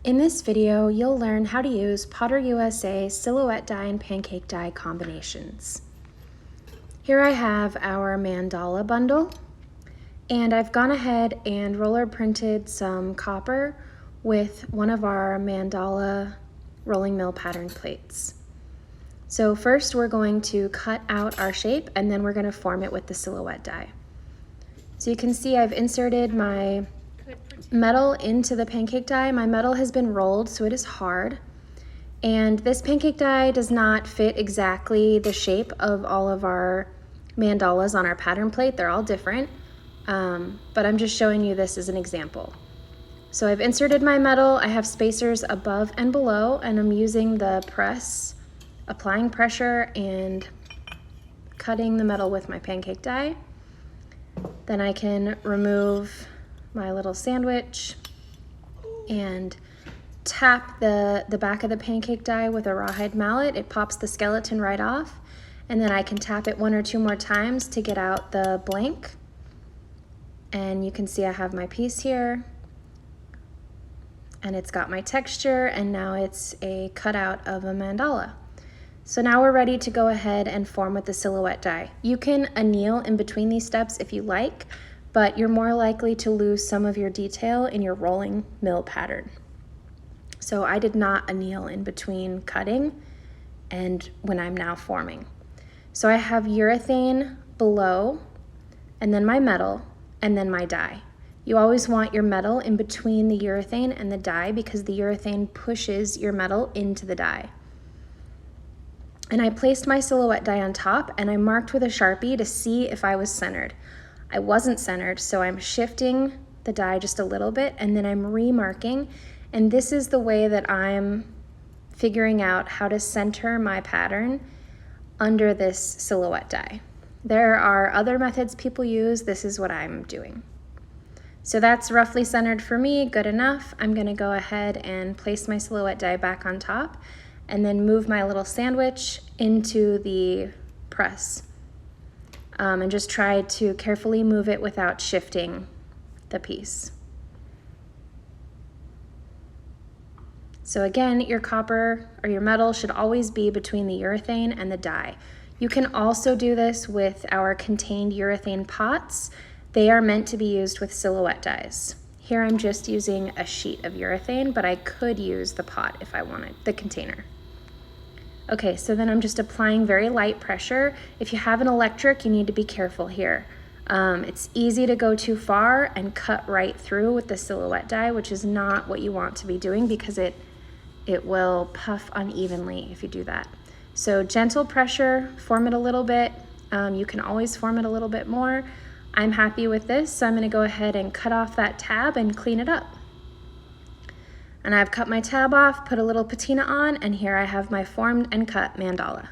In this video, you'll learn how to use Potter USA silhouette die and pancake die combinations. Here I have our mandala bundle, and I've gone ahead and roller printed some copper with one of our mandala rolling mill pattern plates. So first we're going to cut out our shape and then we're going to form it with the silhouette die. So you can see I've inserted my metal into the pancake die. My metal has been rolled, so it is hard. And this pancake die does not fit exactly the shape of all of our mandalas on our pattern plate. They're all different, but I'm just showing you this as an example. So I've inserted my metal. I have spacers above and below, and I'm using the press, applying pressure and cutting the metal with my pancake die. Then I can remove my little sandwich and tap the back of the pancake die with a rawhide mallet. It pops the skeleton right off, and then I can tap it 1 or 2 more times to get out the blank. And you can see I have my piece here, and it's got my texture, and now it's a cutout of a mandala. So now we're ready to go ahead and form with the silhouette die. You can anneal in between these steps if you like, but you're more likely to lose some of your detail in your rolling mill pattern. So I did not anneal in between cutting and when I'm now forming. So I have urethane below, and then my metal, and then my die. You always want your metal in between the urethane and the die because the urethane pushes your metal into the die. And I placed my silhouette die on top, and I marked with a Sharpie to see if I was centered. I wasn't centered, so I'm shifting the die just a little bit, and then I'm remarking, and this is the way that I'm figuring out how to center my pattern under this silhouette die. There are other methods people use. This is what I'm doing. So that's roughly centered for me, good enough. I'm gonna go ahead and place my silhouette die back on top and then move my little sandwich into the press. And just try to carefully move it without shifting the piece. So again, your copper or your metal should always be between the urethane and the die. You can also do this with our contained urethane pots. They are meant to be used with silhouette dies. Here I'm just using a sheet of urethane, but I could use the pot if I wanted, the container. Okay, so then I'm just applying very light pressure. If you have an electric, you need to be careful here. It's easy to go too far and cut right through with the silhouette die, which is not what you want to be doing because it will puff unevenly if you do that. So gentle pressure, form it a little bit. You can always form it a little bit more. I'm happy with this, so I'm gonna go ahead and cut off that tab and clean it up. And I've cut my tab off, put a little patina on, and here I have my formed and cut mandala.